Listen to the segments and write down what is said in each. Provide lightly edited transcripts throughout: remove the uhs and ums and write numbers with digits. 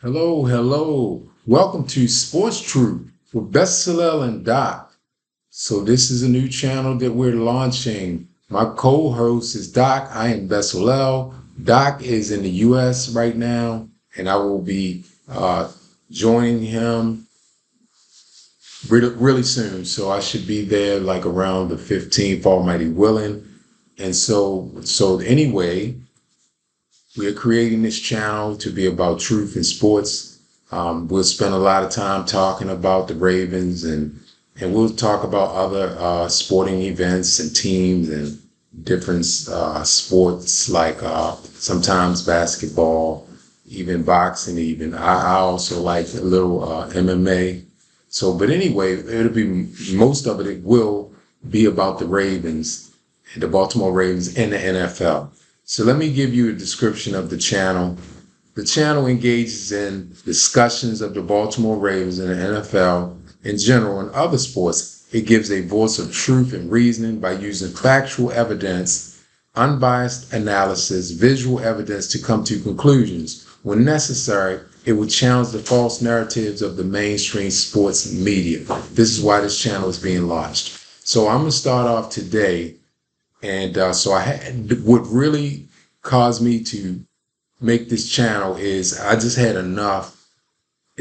Hello, hello. Welcome to Sports Truth with Betsal'el and Doc. So this is a new channel that we're launching. My co-host is Doc. I am Betsal'el. Doc is in the U.S. right now, and I will be joining him really soon. So I should be there like around the 15th, Almighty willing. And so anyway, we are creating this channel to be about truth in sports. We'll spend a lot of time talking about the Ravens and we'll talk about other sporting events and teams and different sports like sometimes basketball, even boxing. Even I also like a little MMA. So, but anyway, it'll be most of it. It will be about the Ravens, the Baltimore Ravens, and the NFL. So let me give you a description of the channel. The channel engages in discussions of the Baltimore Ravens and the NFL in general and other sports. It gives a voice of truth and reasoning by using factual evidence, unbiased analysis, visual evidence to come to conclusions. When necessary, it will challenge the false narratives of the mainstream sports media. This is why this channel is being launched. So I'm going to start off today. And so what really caused me to make this channel is I just had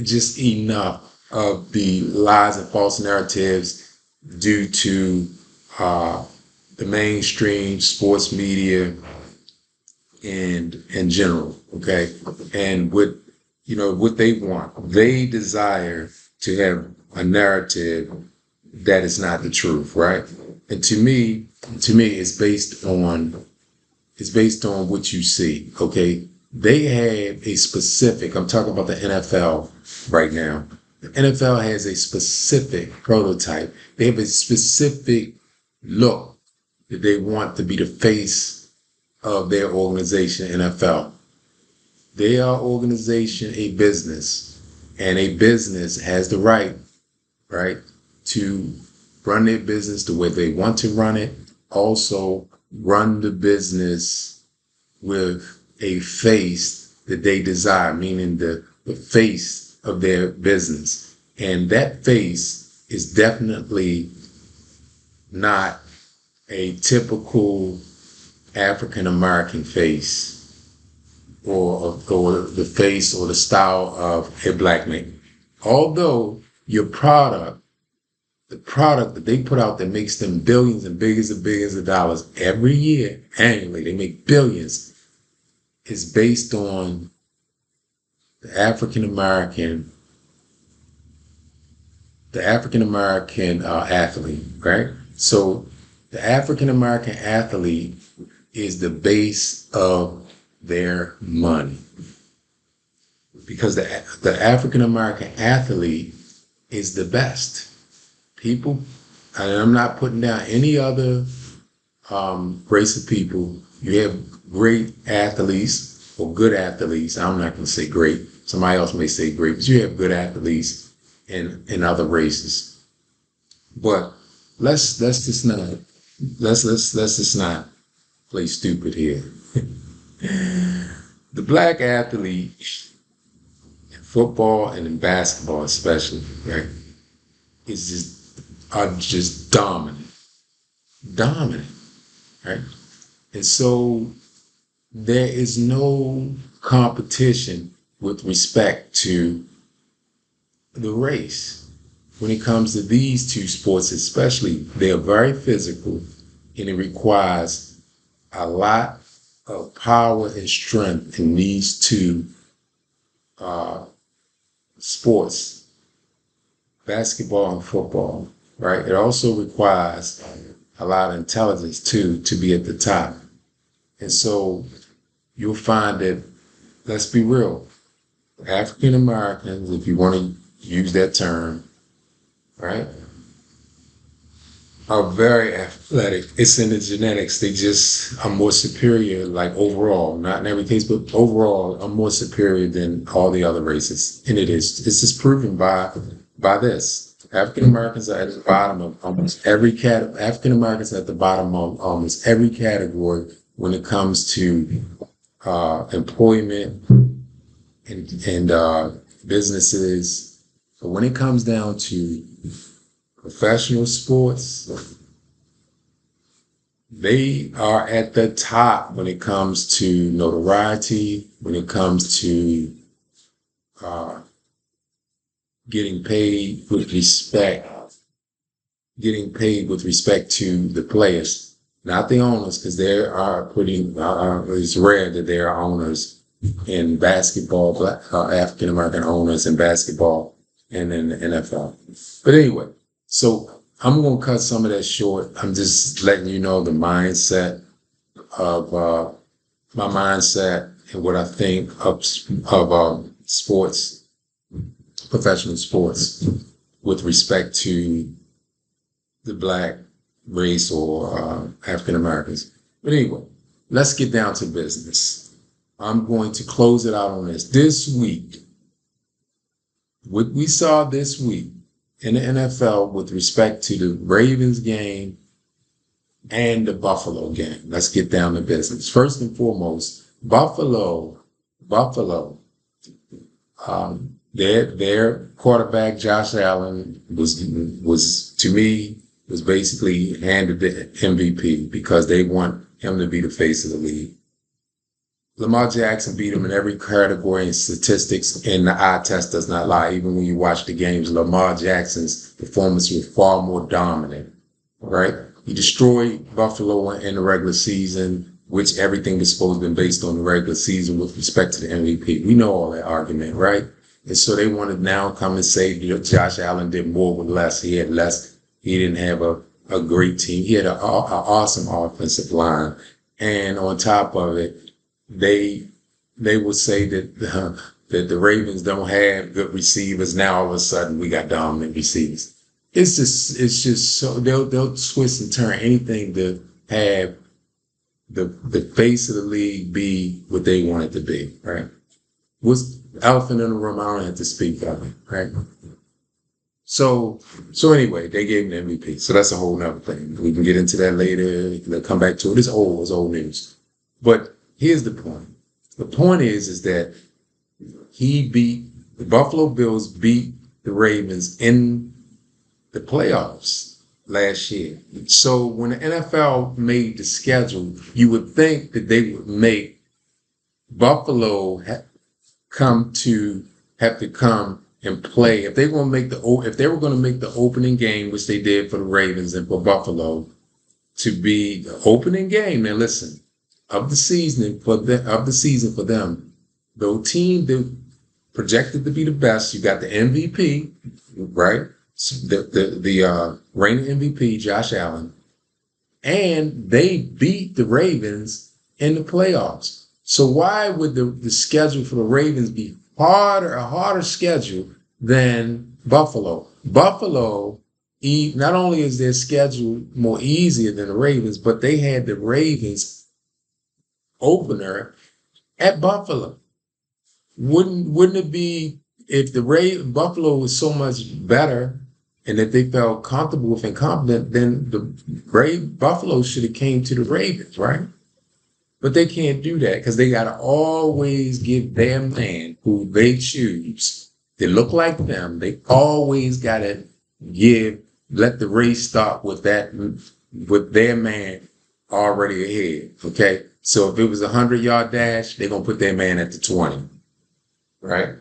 just enough of the lies and false narratives due to the mainstream sports media and in general. Okay. And what they want, they desire to have a narrative that is not the truth, right? And to me, it's based on what you see. Okay. They have a specific, I'm talking about the NFL right now. The NFL has a specific prototype. They have a specific look that they want to be the face of their organization, NFL. They are organization, a business, and a business has the right, to run their business the way they want to run it. Also, run the business with a face that they desire, meaning the face of their business. And that face is definitely not a typical African American face or the face or the style of a black man. Although your product, the product that they put out that makes them billions and billions of dollars every year, annually, they make billions, is based on the African American athlete, right? So the African American athlete is the base of their money because the African American athlete is the best. People, and I'm not putting down any other race of people. You have great athletes or good athletes. I'm not going to say great. Somebody else may say great, but you have good athletes in other races. But let's just not play stupid here. The black athlete in football and in basketball especially, right, are just dominant, right? And so there is no competition with respect to the race. When it comes to these two sports, especially, they are very physical and it requires a lot of power and strength in these two sports, basketball and football, right? It also requires a lot of intelligence too to be at the top. And so you'll find that, let's be real, African Americans, if you want to use that term, right, are very athletic. It's in the genetics. They just are more superior, like overall, not in every case, but overall are more superior than all the other races. And it's just proven by this. African Americans are at the bottom of almost every African Americans at the bottom of almost every category when it comes to employment, and businesses. But when it comes down to professional sports, they are at the top when it comes to notoriety, when it comes to uh, getting paid with respect, getting paid with respect to the players, not the owners, because there are it's rare that there are owners in basketball, African American owners in basketball and in the NFL. But anyway, so I'm going to cut some of that short. I'm just letting you know the mindset of my mindset and what I think of sports, professional sports, with respect to the black race or African Americans. But anyway, let's get down to business. I'm going to close it out on this. This week, what we saw this week in the NFL with respect to the Ravens game and the Buffalo game. Let's get down to business. First and foremost, Buffalo, their quarterback Josh Allen was to me was basically handed the MVP because they want him to be the face of the league. Lamar Jackson beat him in every category and statistics, and the eye test does not lie. Even when you watch the games, Lamar Jackson's performance was far more dominant, right? He destroyed Buffalo in the regular season, which everything was supposed to be based on the regular season with respect to the MVP. We know all that argument, right? And so they want to now come and say Josh Allen did more with less. He had less. He didn't have a great team. He had an awesome offensive line. And on top of it, they will say that that the Ravens don't have good receivers. Now all of a sudden we got dominant receivers. It's just so they'll twist and turn anything to have the face of the league be what they want it to be, right? What's the elephant in the room? I don't have to speak of it, right? So anyway, they gave him the MVP. So that's a whole nother thing. We can get into that later. They'll come back to it. It's old news. But here's the point. The point is that the Buffalo Bills beat the Ravens in the playoffs last year. So when the NFL made the schedule, you would think that they would make Buffalo have to come and play. If they were going to make the opening game, which they did for the Ravens and for Buffalo, to be the opening game. Now listen, of the season for them, the team that projected to be the best, you got the MVP, right? The reigning MVP, Josh Allen, and they beat the Ravens in the playoffs. So why would the schedule for the Ravens be a harder schedule than Buffalo? Buffalo, not only is their schedule more easier than the Ravens, but they had the Ravens opener at Buffalo. Wouldn't it be if Buffalo was so much better and if they felt comfortable and confident, then the Buffalo should have came to the Ravens, right? But they can't do that because they got to always give their man who they choose to look like them. They always got to let the race start with their man already ahead. Okay. So if it was a 100-yard dash, they're going to put their man at the 20. Right.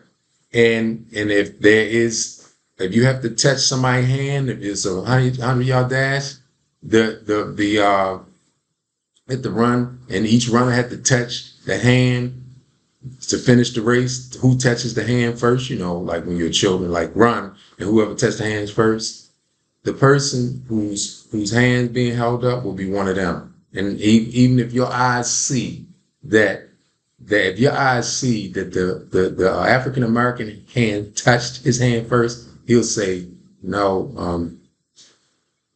And if you have to touch somebody's hand, if it's a 100-yard dash, at the run, and each runner had to touch the hand to finish the race. Who touches the hand first? Like when you're children, like run, and whoever touched the hands first, the person whose hand's being held up will be one of them. And even if your eyes see that the African American hand touched his hand first, he'll say no.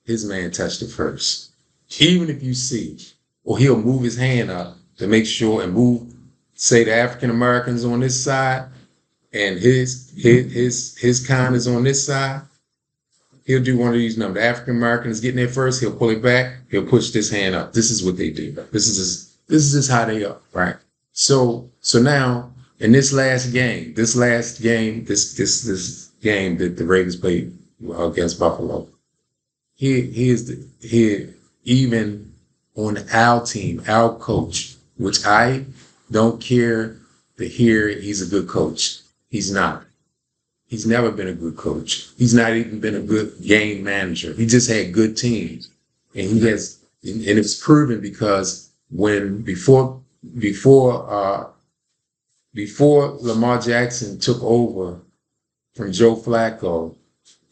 His man touched it first. Even if you see. Or he'll move his hand up to make sure and say the African Americans on this side and his kind is on this side. He'll do one of these numbers. The African American is getting there first. He'll pull it back. He'll push this hand up. This is what they do. This is just how they are, right? So now in this game that the Ravens played against Buffalo, here even on our team, our coach, which I don't care to hear he's a good coach. He's not. He's never been a good coach. He's not even been a good game manager. He just had good teams. And and it's proven because before Lamar Jackson took over from Joe Flacco,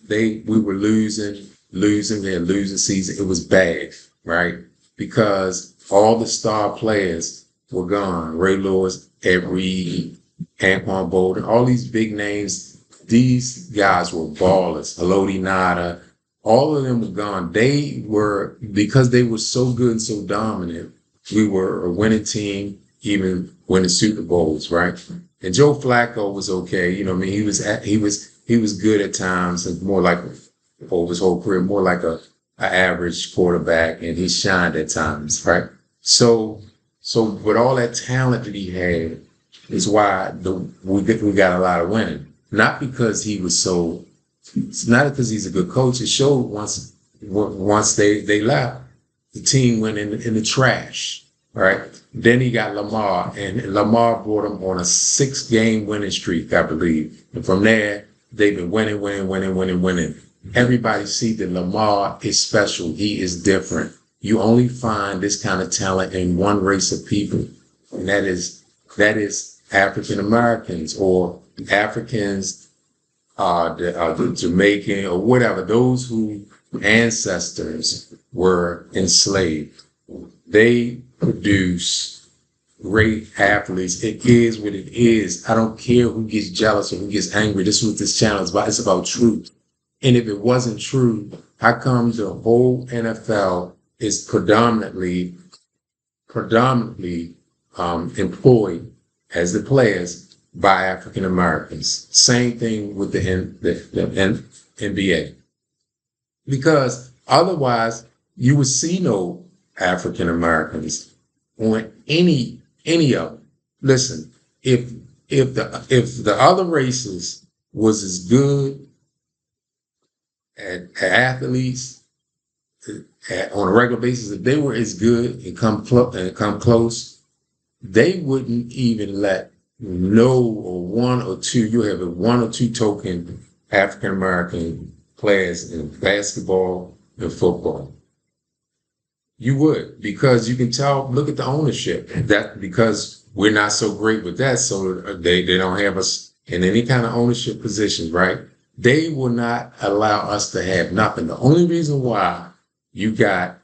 we were losing, we had a losing season. It was bad, right? Because all the star players were gone. Ray Lewis, Ed Reed, Anquan Bolden, all these big names. These guys were ballers. Haloti Ngata, all of them were gone. Because they were so good and so dominant, we were a winning team, even winning Super Bowls, right? And Joe Flacco was okay. You know what I mean? He was good at times, and more like over his whole career, more like an average quarterback, and he shined at times, right? So with all that talent that he had, is why we got a lot of winning. Not because it's not because he's a good coach. It showed once they left, the team went in the trash, right? Then he got Lamar, and Lamar brought him on a 6-game winning streak, I believe. And from there, they've been winning. Everybody see that Lamar is special. He is different. You only find this kind of talent in one race of people, and that is African Americans or Africans, the Jamaican or whatever, those whose ancestors were enslaved. They produce great athletes. It is what it is. I don't care who gets jealous or who gets angry. This is what this channel is about. It's about truth. And if it wasn't true, how come the whole NFL is predominantly employed as the players by African Americans? Same thing with the NBA. Because otherwise, you would see no African Americans on any of them. Listen, if the other races was as good at athletes on a regular basis, if they were as good and come close, they wouldn't even let one or two token African American players in basketball and football. You would, because you can tell. Look at the ownership. That because we're not so great with that, so they don't have us in any kind of ownership positions, right? They will not allow us to have nothing. The only reason why you got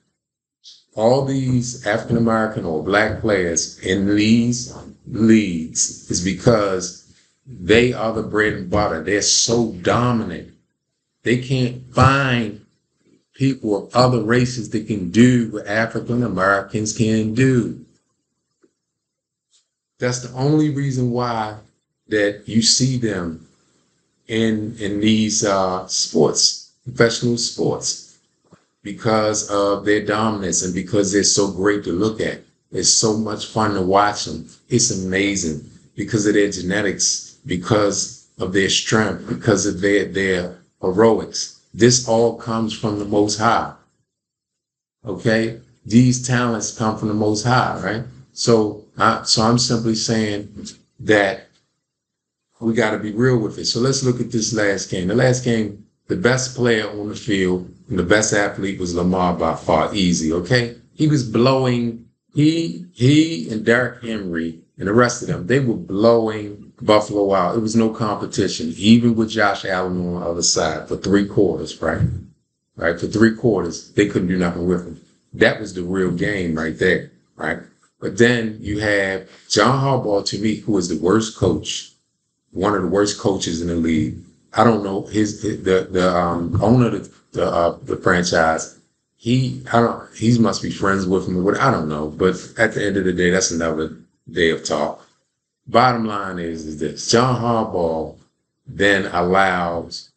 all these African American or black players in these leagues is because they are the bread and butter. They're so dominant. They can't find people of other races that can do what African Americans can do. That's the only reason why that you see them in these sports, professional sports, because of their dominance and because they're so great to look at. It's so much fun to watch them. It's amazing because of their genetics, because of their strength, because of their heroics. This all comes from the Most High. Okay? These talents come from the Most High, right? So I'm simply saying that we got to be real with it. So let's look at this last game. The last game, the best player on the field and the best athlete was Lamar by far, easy, okay? He was blowing, he and Darek Henry and the rest of them, they were blowing Buffalo out. It was no competition, even with Josh Allen on the other side for 3 quarters, right? Right, for 3 quarters, they couldn't do nothing with him. That was the real game right there, right? But then you have John Harbaugh, to me, who is the worst coach, one of the worst coaches in the league. I don't know the owner of the franchise. He must be friends with him or what, I don't know. But at the end of the day, that's another day of talk. Bottom line is this: John Harbaugh then allows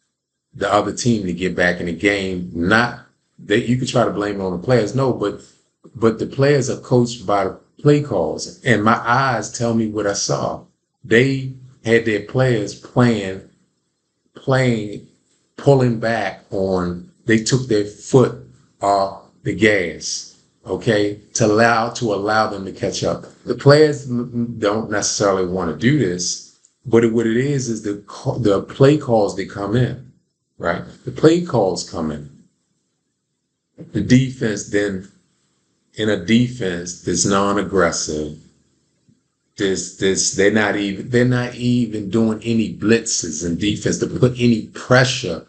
the other team to get back in the game. Not that you could try to blame it on the players, no, but the players are coached by the play calls, and my eyes tell me what I saw. They had their players playing, pulling back on, they took their foot off the gas, okay, to allow them to catch up. The players don't necessarily want to do this, but what it is the play calls that come in, right? The play calls come in. The defense then, in a defense that's non-aggressive, they're not even doing any blitzes in defense to put any pressure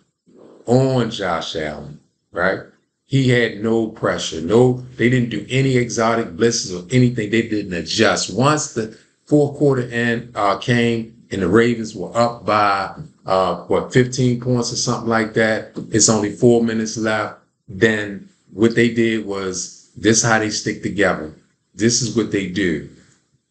on Josh Allen, right? He had no pressure. No, they didn't do any exotic blitzes or anything. They didn't adjust. Once the fourth quarter end came and the Ravens were up by 15 points or something like that, it's only 4 minutes left. Then what they did was, this is how they stick together. This is what they do.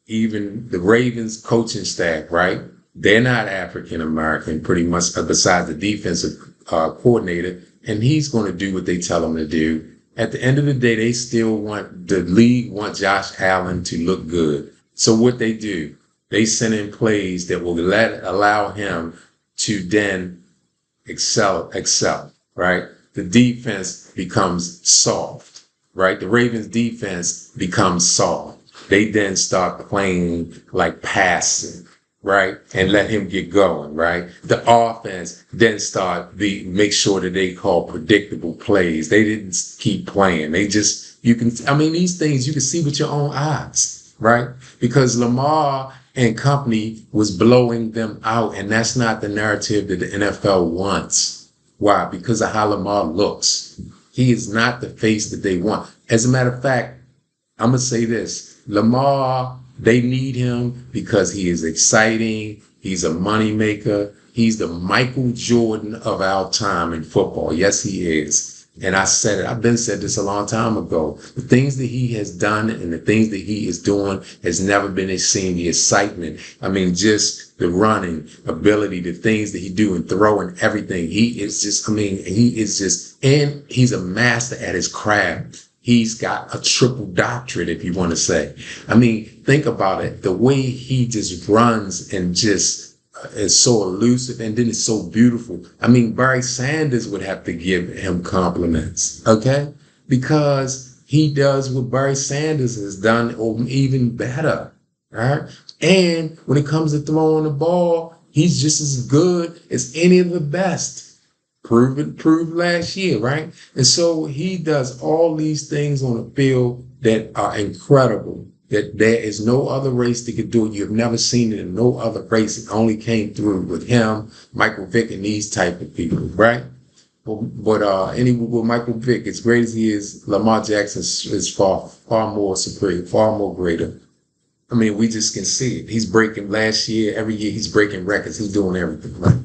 Even the Ravens coaching staff, right? They're not African American, pretty much, besides the defensive coordinator, and he's going to do what they tell him to do. At the end of the day, the league want Josh Allen to look good. So what they do, they send in plays that will allow him to then excel, right? The defense becomes soft, right? The Ravens defense becomes soft. They then start playing like passing, right? And let him get going, right? The offense then make sure that they call predictable plays. They didn't keep playing. These things you can see with your own eyes, right? Because Lamar and company was blowing them out, and that's not the narrative that the NFL wants. Why? Because of how Lamar looks. He is not the face that they want. As a matter of fact, I'm going to say this. Lamar, they need him because he is exciting. He's a moneymaker. He's the Michael Jordan of our time in football. Yes, he is. And I said it. I've been said this a long time ago. The things that he has done and the things that he is doing has never been seen. The excitement. Just the running ability, the things that he do and throwing everything. And he's a master at his craft. He's got a triple doctorate, if you want to say. Think about it. The way he just runs and just is so elusive, and then it's so beautiful. Barry Sanders would have to give him compliments, okay? Because he does what Barry Sanders has done, or even better, right? And when it comes to throwing the ball, he's just as good as any of the best. Proved last year, right? And so he does all these things on the field that are incredible, that there is no other race that could do it. You've never seen it in no other race. It only came through with him, Michael Vick, and these type of people, right? But anyway, with Michael Vick, as great as he is, Lamar Jackson is far more superior, far more greater. We just can see it. He's breaking last year, every year he's breaking records. He's doing everything, right?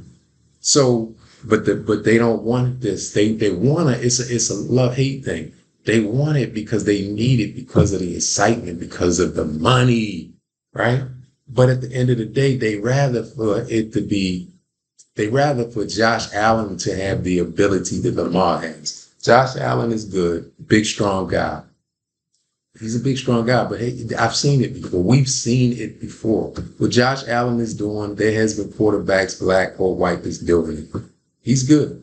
So, but they don't want this. They want it. It's a love-hate thing. They want it because they need it, because of the excitement, because of the money, right? But at the end of the day, they rather for Josh Allen to have the ability that Lamar has. Josh Allen is good, big, strong guy. He's a big, strong guy, but hey, I've seen it before. We've seen it before. What Josh Allen is doing, there has been quarterbacks, black or white, that's doing it. He's good,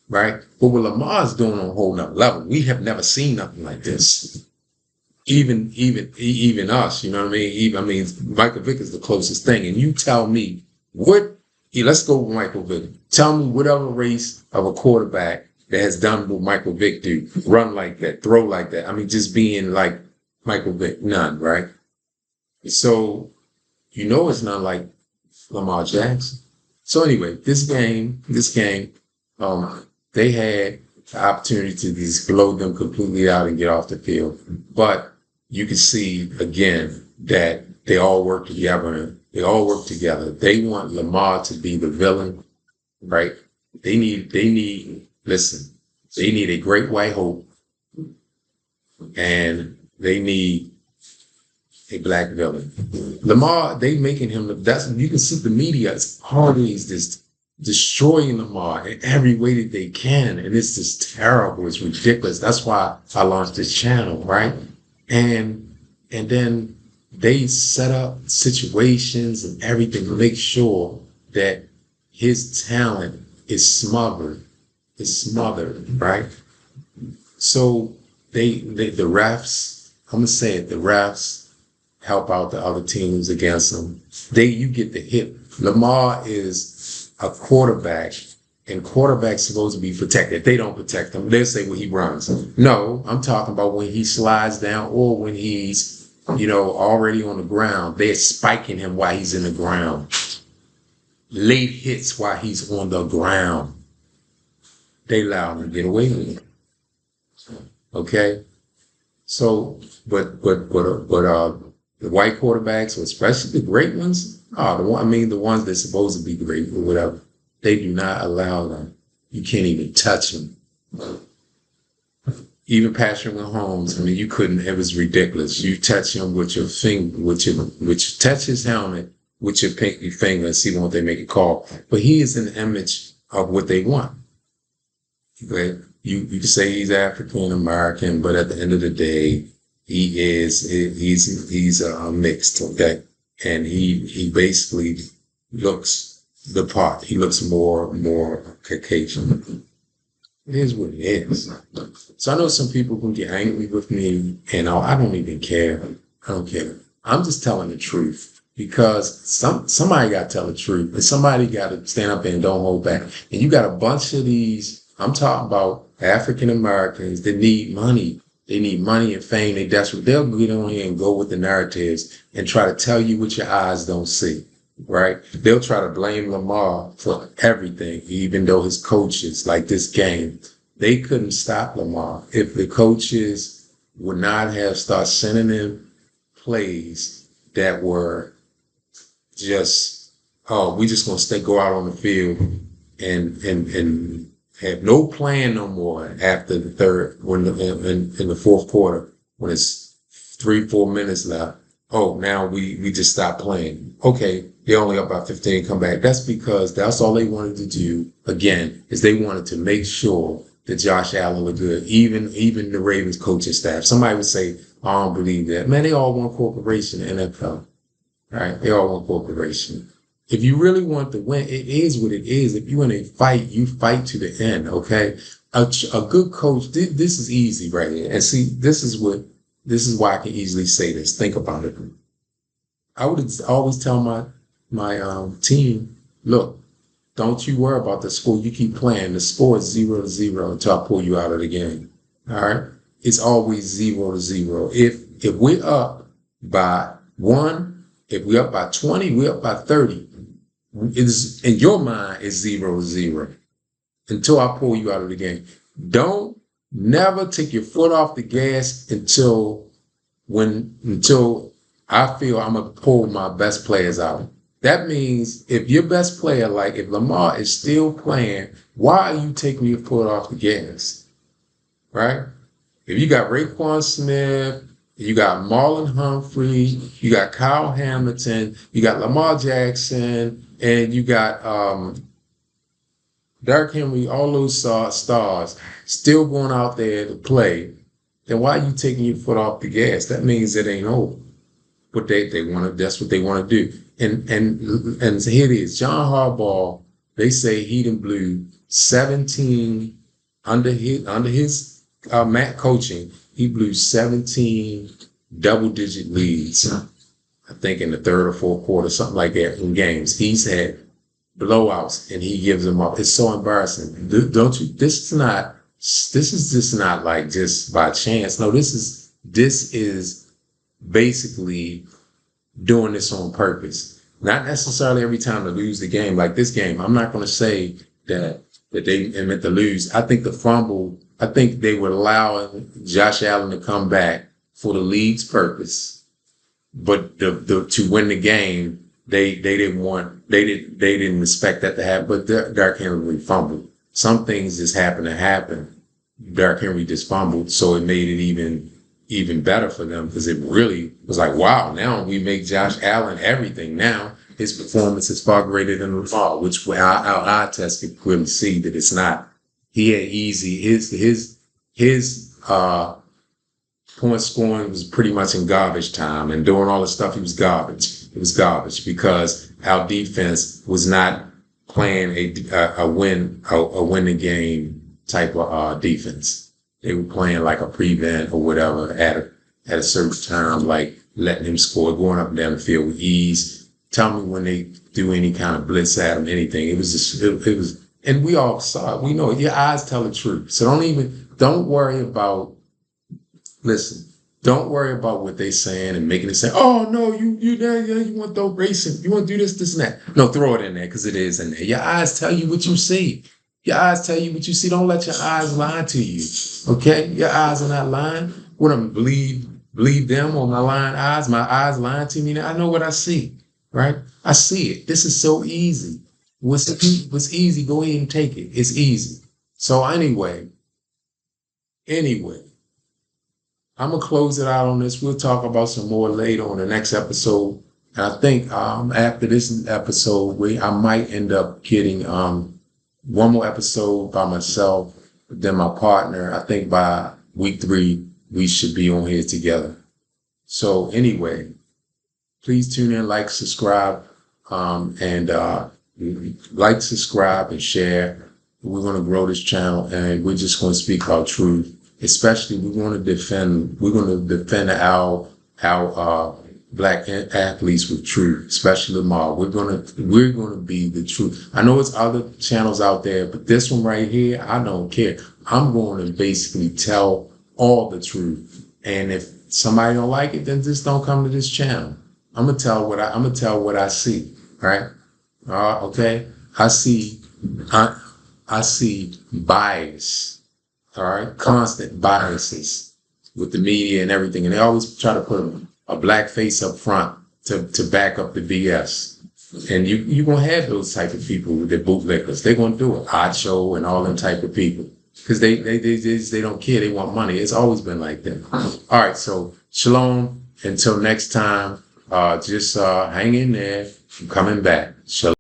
right? But what Lamar's doing on a whole nother level, we have never seen nothing like this. Even us, you know what I mean? Michael Vick is the closest thing. And you tell me let's go with Michael Vick. Tell me whatever race of a quarterback that has done what Michael Vick do, run like that, throw like that. Just being like Michael Vick, none, right? So, it's not like Lamar Jackson. So anyway, this game, they had the opportunity to just blow them completely out and get off the field. But you can see again that they all work together. They They want Lamar to be the villain, right? They need a great white hope, and they need a black villain. Lamar, they making him you can see the media is always just destroying Lamar in every way that they can. And it's just terrible. It's ridiculous. That's why I launched this channel, right? And then they set up situations and everything to make sure that his talent is smothered, right? So the refs, I'm gonna say it, the refs help out the other teams against them. You get the hit. Lamar is a quarterback, and quarterbacks supposed to be protected. If they don't protect him, they'll say when he runs. No, I'm talking about when he slides down or when he's, already on the ground. They're spiking him while he's in the ground. Late hits while he's on the ground. They allow him to get away with it. Okay? So, but the white quarterbacks, especially the great ones, the ones that's supposed to be great or whatever, they do not allow them. You can't even touch them. Even Patrick Mahomes, you couldn't. It was ridiculous. You touch him with your finger, touch his helmet with your pinky finger and see what they make a call. But he is an image of what they want. Okay? You can say he's African American, but at the end of the day, he's mixed, okay? And he basically looks the part. He looks more Caucasian. It is what it is. So I know some people can get angry with me, and I don't even care. I don't care. I'm just telling the truth because somebody got to tell the truth, and somebody got to stand up and don't hold back. And you got a bunch of these. I'm talking about African Americans that need money. They need money and fame. They desperate. They'll get on here and go with the narratives and try to tell you what your eyes don't see. Right? They'll try to blame Lamar for everything, even though his coaches, like this game, they couldn't stop Lamar. If the coaches would not have started sending him plays that were just, we just gonna go out on the field and have no plan no more after the third, in the fourth quarter, when it's 3-4 minutes left. Oh, now we just stopped playing. Okay, they're only up by 15, come back. That's because that's all they wanted to do, again, is they wanted to make sure that Josh Allen looked good. Even the Ravens coaching staff. Somebody would say, I don't believe that. Man, they all want corporation in the NFL. Right? They all want corporation. If you really want to win, it is what it is. If you're in a fight, you fight to the end, okay? A good coach, this is easy right here. And see, this is why I can easily say this. Think about it. I would always tell my team, look, don't you worry about the score. You keep playing. The score is 0-0 until I pull you out of the game. All right? It's always 0-0. If we're up by 1, if we're up by 20, we're up by 30. It's, in your mind, it's 0-0 until I pull you out of the game. Don't never take your foot off the gas until I feel I'm gonna pull my best players out. That means if your best player, like if Lamar is still playing, why are you taking your foot off the gas? Right? If you got Raekwon Smith, you got Marlon Humphrey, you got Kyle Hamilton, you got Lamar Jackson, and you got Darek Henry, all those stars still going out there to play, then why are you taking your foot off the gas? That means it ain't over. But they want to. That's what they want to do. And here it is. John Harbaugh. They say he done blew 17 under his Matt coaching. He blew 17 double-digit leads. I think in the third or fourth quarter, something like that, in games. He's had blowouts, and he gives them up. It's so embarrassing. Don't you? This is just not like just by chance. No, this is basically doing this on purpose. Not necessarily every time to lose the game. Like this game, I'm not going to say that they meant to lose. I think the fumble, I think they were allowing Josh Allen to come back for the league's purpose. But to win the game, they didn't expect that to happen. But Darek Henry fumbled. Some things just happen to happen. Darek Henry just fumbled, so it made it even better for them because it really was like, wow, now we make Josh Allen everything. Now his performance is far greater than Lamar, which our eye test could clearly see that it's not. He had easy his point scoring was pretty much in garbage time, and doing all the stuff, he was garbage. It was garbage because our defense was not playing a winning game type of defense. They were playing like a prevent or whatever at a certain time, like letting him score, going up and down the field with ease. Tell me when they do any kind of blitz at him, anything. It was just, it was, and we all saw it. We know it. Your eyes tell the truth. So don't worry about, listen, don't worry about what they saying and making it say, oh no, you want to throw racing, you want to do this and that. No, throw it in there because it is in there. Your eyes tell you what you see. Your eyes tell you what you see. Don't let your eyes lie to you. Okay? Your eyes are not lying. What I'm believe them or my lying eyes. My eyes lying to me. Now I know what I see. Right? I see it. This is so easy. What's easy? Go ahead and take it. It's easy. So anyway, I'm gonna close it out on this. We'll talk about some more later on the next episode. And I think after this episode, I might end up getting one more episode by myself, then my partner. I think by week 3 we should be on here together. So anyway, please tune in, like, subscribe, and like, subscribe, and share. We're gonna grow this channel, and we're just gonna speak our truth. Especially, we're going to defend our black athletes with truth, especially Lamar. We're going to be the truth. I know it's other channels out there, but this one right here, I don't care. I'm going to basically tell all the truth. And if somebody don't like it, then just don't come to this channel. I'm gonna tell what I see. Right? Okay. I see bias. All right, constant biases with the media and everything, and they always try to put a black face up front to back up the BS. And you're gonna have those type of people with their bootlickers. They're gonna do it. Odd Show and all them type of people because they don't care. They want money. It's always been like that. All right, so shalom. Until next time, just hang in there. I'm coming back. Shalom.